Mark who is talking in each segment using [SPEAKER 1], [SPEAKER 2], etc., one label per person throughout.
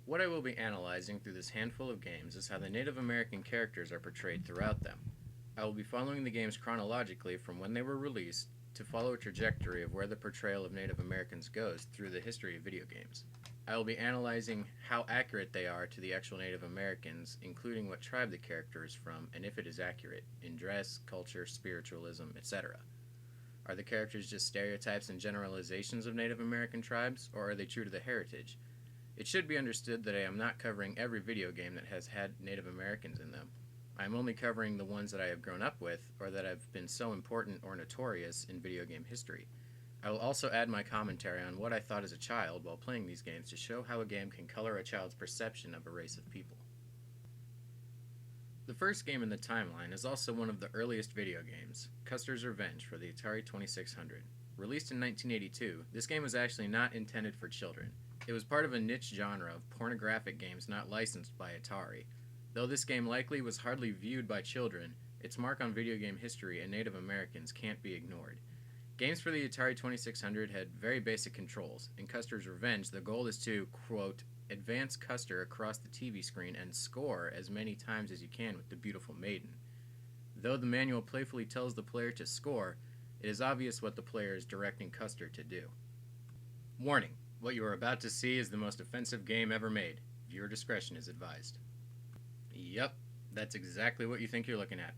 [SPEAKER 1] What I will be analyzing through this handful of games is how the Native American characters are portrayed throughout them. I will be following the games chronologically from when they were released to follow a trajectory of where the portrayal of Native Americans goes through the history of video games. I will be analyzing how accurate they are to the actual Native Americans, including what tribe the character is from and if it is accurate in dress, culture, spiritualism, etc. Are the characters just stereotypes and generalizations of Native American tribes, or are they true to the heritage? It should be understood that I am not covering every video game that has had Native Americans in them. I am only covering the ones that I have grown up with or that have been so important or notorious in video game history. I will also add my commentary on what I thought as a child while playing these games to show how a game can color a child's perception of a race of people. The first game in the timeline is also one of the earliest video games, Custer's Revenge for the Atari 2600. Released in 1982, this game was actually not intended for children. It was part of a niche genre of pornographic games not licensed by Atari. Though this game likely was hardly viewed by children, its mark on video game history and Native Americans can't be ignored. Games for the Atari 2600 had very basic controls. In Custer's Revenge, the goal is to, quote, advance Custer across the TV screen and score as many times as you can with the beautiful maiden. Though the manual playfully tells the player to score, it is obvious what the player is directing Custer to do. Warning: what you are about to see is the most offensive game ever made. Viewer discretion is advised. Yep, that's exactly what you think you're looking at.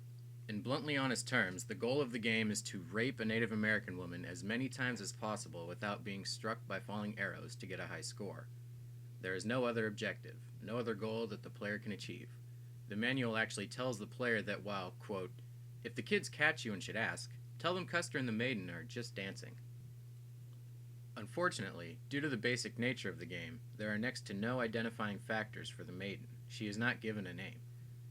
[SPEAKER 1] In bluntly honest terms, the goal of the game is to rape a Native American woman as many times as possible without being struck by falling arrows to get a high score. There is no other objective, no other goal that the player can achieve. The manual actually tells the player that while, quote, if the kids catch you and should ask, tell them Custer and the maiden are just dancing. Unfortunately, due to the basic nature of the game, there are next to no identifying factors for the maiden. She is not given a name.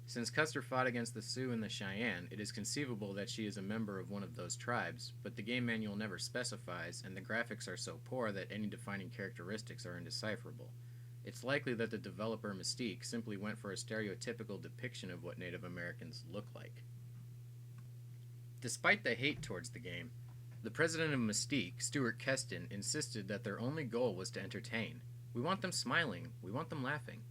[SPEAKER 1] Since Custer fought against the Sioux and the Cheyenne, it is conceivable that she is a member of one of those tribes, but the game manual never specifies, and the graphics are so poor that any defining characteristics are indecipherable. It's likely that the developer Mystique simply went for a stereotypical depiction of what Native Americans look like. Despite the hate towards the game, the president of Mystique, Stuart Keston, insisted that their only goal was to entertain. We want them smiling, we want them laughing.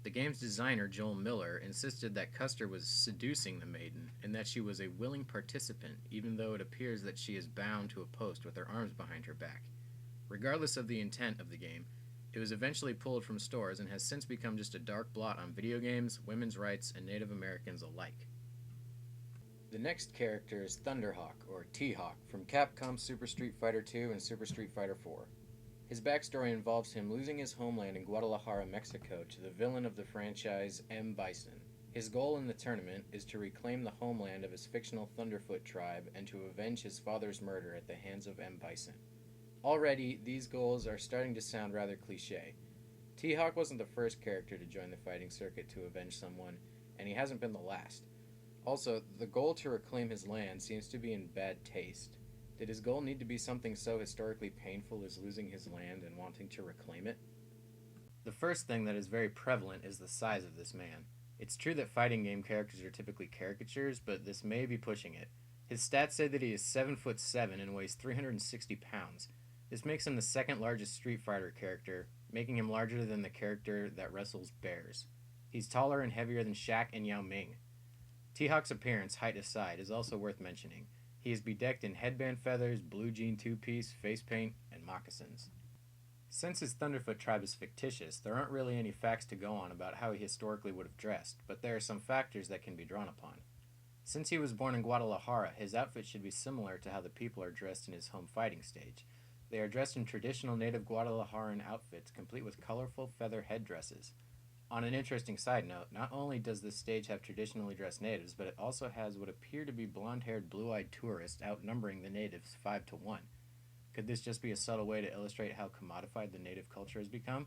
[SPEAKER 1] The game's designer, Joel Miller, insisted that Custer was seducing the maiden and that she was a willing participant, even though it appears that she is bound to a post with her arms behind her back. Regardless of the intent of the game, it was eventually pulled from stores and has since become just a dark blot on video games, women's rights, and Native Americans alike. The next character is Thunderhawk, or T-Hawk, from Capcom's Super Street Fighter II and Super Street Fighter IV. His backstory involves him losing his homeland in Guadalajara, Mexico, to the villain of the franchise, M. Bison. His goal in the tournament is to reclaim the homeland of his fictional Thunderfoot tribe and to avenge his father's murder at the hands of M. Bison. Already, these goals are starting to sound rather cliché. T-Hawk wasn't the first character to join the fighting circuit to avenge someone, and he hasn't been the last. Also, the goal to reclaim his land seems to be in bad taste. Did his goal need to be something so historically painful as losing his land and wanting to reclaim it? The first thing that is very prevalent is the size of this man. It's true that fighting game characters are typically caricatures, but this may be pushing it. His stats say that he is 7'7" and weighs 360 pounds. This makes him the second largest Street Fighter character, making him larger than the character that wrestles bears. He's taller and heavier than Shaq and Yao Ming. T-Hawk's appearance, height aside, is also worth mentioning. He is bedecked in headband feathers, blue jean two-piece, face paint, and moccasins. Since his Thunderfoot tribe is fictitious, there aren't really any facts to go on about how he historically would have dressed, but there are some factors that can be drawn upon. Since he was born in Guadalajara, his outfit should be similar to how the people are dressed in his home fighting stage. They are dressed in traditional native Guadalajaran outfits, complete with colorful feather headdresses. On an interesting side note, not only does this stage have traditionally dressed natives, but it also has what appear to be blonde-haired, blue-eyed tourists outnumbering the natives 5-1. Could this just be a subtle way to illustrate how commodified the native culture has become?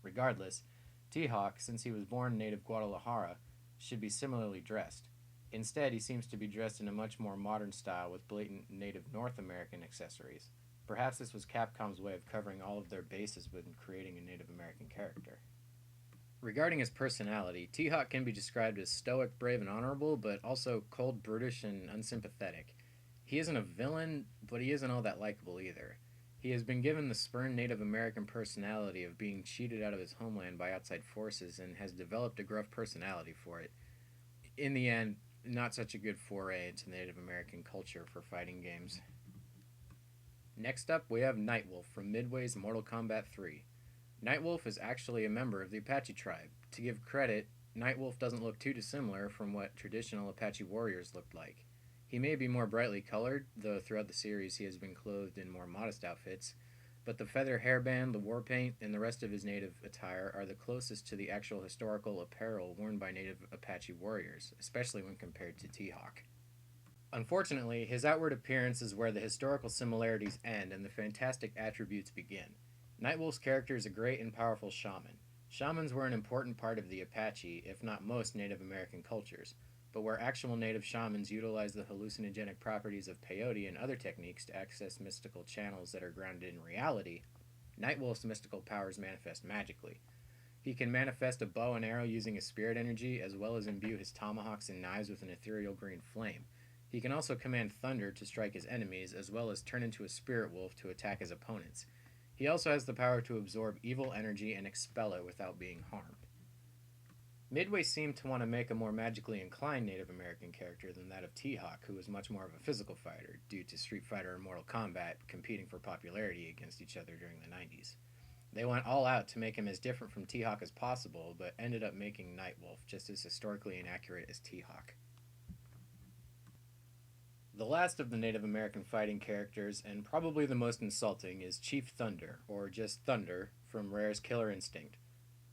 [SPEAKER 1] Regardless, T-Hawk, since he was born native Guadalajara, should be similarly dressed. Instead, he seems to be dressed in a much more modern style with blatant native North American accessories. Perhaps this was Capcom's way of covering all of their bases when creating a Native American character. Regarding his personality, T-Hawk can be described as stoic, brave, and honorable, but also cold, brutish, and unsympathetic. He isn't a villain, but he isn't all that likable either. He has been given the spurned Native American personality of being cheated out of his homeland by outside forces and has developed a gruff personality for it. In the end, not such a good foray into Native American culture for fighting games. Next up, we have Nightwolf from Midway's Mortal Kombat 3. Nightwolf is actually a member of the Apache tribe. To give credit, Nightwolf doesn't look too dissimilar from what traditional Apache warriors looked like. He may be more brightly colored, though throughout the series he has been clothed in more modest outfits, but the feather hairband, the war paint, and the rest of his native attire are the closest to the actual historical apparel worn by native Apache warriors, especially when compared to T-Hawk. Unfortunately, his outward appearance is where the historical similarities end and the fantastic attributes begin. Nightwolf's character is a great and powerful shaman. Shamans were an important part of the Apache, if not most Native American cultures, but where actual native shamans utilize the hallucinogenic properties of peyote and other techniques to access mystical channels that are grounded in reality, Nightwolf's mystical powers manifest magically. He can manifest a bow and arrow using his spirit energy, as well as imbue his tomahawks and knives with an ethereal green flame. He can also command thunder to strike his enemies, as well as turn into a spirit wolf to attack his opponents. He also has the power to absorb evil energy and expel it without being harmed. Midway seemed to want to make a more magically inclined Native American character than that of T-Hawk, who was much more of a physical fighter, due to Street Fighter and Mortal Kombat competing for popularity against each other during the 90s. They went all out to make him as different from T-Hawk as possible, but ended up making Nightwolf just as historically inaccurate as T-Hawk. The last of the Native American fighting characters, and probably the most insulting, is Chief Thunder, or just Thunder, from Rare's Killer Instinct.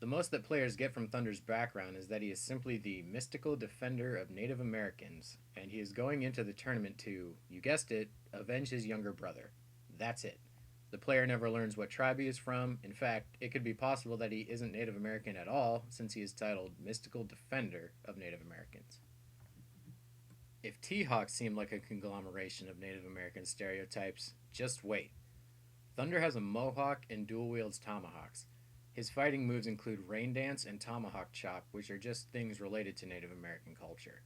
[SPEAKER 1] The most that players get from Thunder's background is that he is simply the mystical defender of Native Americans, and he is going into the tournament to, you guessed it, avenge his younger brother. That's it. The player never learns what tribe he is from. In fact, it could be possible that he isn't Native American at all, since he is titled Mystical Defender of Native Americans. If T-Hawk seemed like a conglomeration of Native American stereotypes, just wait. Thunder has a mohawk and dual wields tomahawks. His fighting moves include rain dance and tomahawk chop, which are just things related to Native American culture.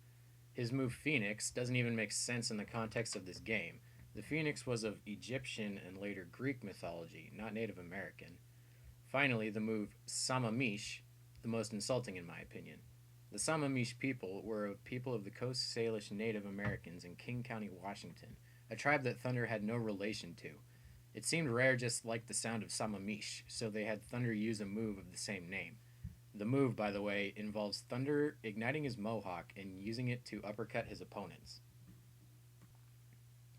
[SPEAKER 1] His move Phoenix doesn't even make sense in the context of this game. The Phoenix was of Egyptian and later Greek mythology, not Native American. Finally, the move Samamish, the most insulting in my opinion. The Samamish people were a people of the Coast Salish Native Americans in King County, Washington, a tribe that Thunder had no relation to. It seemed Rare just liked the sound of Samamish, so they had Thunder use a move of the same name. The move, by the way, involves Thunder igniting his mohawk and using it to uppercut his opponents.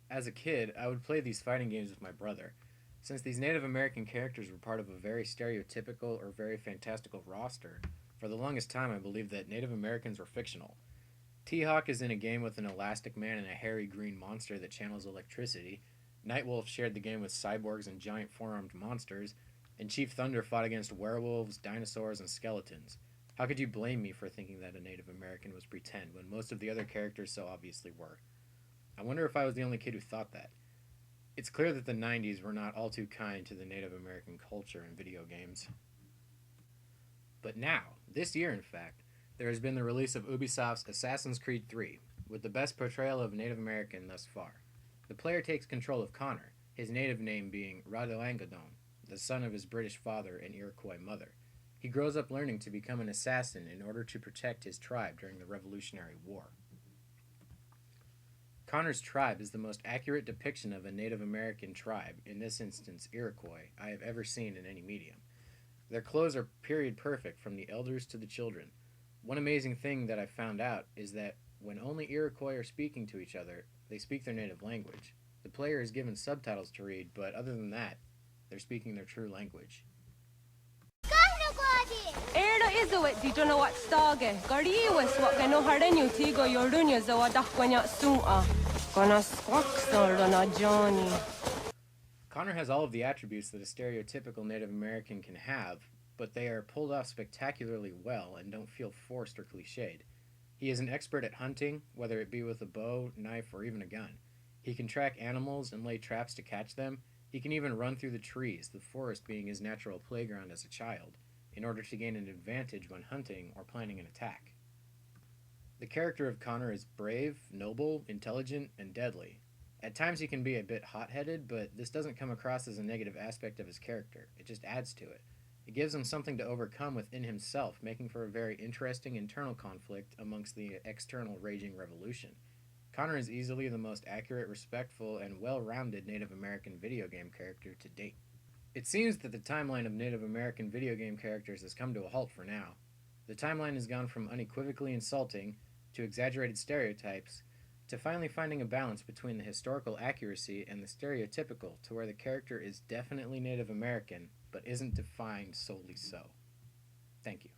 [SPEAKER 1] As a kid, I would play these fighting games with my brother. Since these Native American characters were part of a very stereotypical or very fantastical roster, for the longest time I believed that Native Americans were fictional. T-Hawk is in a game with an elastic man and a hairy green monster that channels electricity. Nightwolf shared the game with cyborgs and giant four-armed monsters, and Chief Thunder fought against werewolves, dinosaurs, and skeletons. How could you blame me for thinking that a Native American was pretend when most of the other characters so obviously were? I wonder if I was the only kid who thought that. It's clear that the 90s were not all too kind to the Native American culture in video games. But now, this year in fact, there has been the release of Ubisoft's Assassin's Creed 3, with the best portrayal of Native American thus far. The player takes control of Connor, his native name being Radoangadon, the son of his British father and Iroquois mother. He grows up learning to become an assassin in order to protect his tribe during the Revolutionary War. Connor's tribe is the most accurate depiction of a Native American tribe, in this instance Iroquois, I have ever seen in any medium. Their clothes are period perfect from the elders to the children. One amazing thing that I found out is that when only Iroquois are speaking to each other, they speak their native language. The player is given subtitles to read, but other than that, they're speaking their true language. Connor has all of the attributes that a stereotypical Native American can have, but they are pulled off spectacularly well and don't feel forced or cliched. He is an expert at hunting, whether it be with a bow, knife, or even a gun. He can track animals and lay traps to catch them. He can even run through the trees, the forest being his natural playground as a child, in order to gain an advantage when hunting or planning an attack. The character of Connor is brave, noble, intelligent, and deadly. At times he can be a bit hot headed, but this doesn't come across as a negative aspect of his character. It just adds to it. It gives him something to overcome within himself, making for a very interesting internal conflict amongst the external raging revolution. Connor is easily the most accurate, respectful, and well rounded Native American video game character to date. It seems that the timeline of Native American video game characters has come to a halt for now. The timeline has gone from unequivocally insulting to exaggerated stereotypes to finally finding a balance between the historical accuracy and the stereotypical to where the character is definitely Native American but isn't defined solely so. Thank you.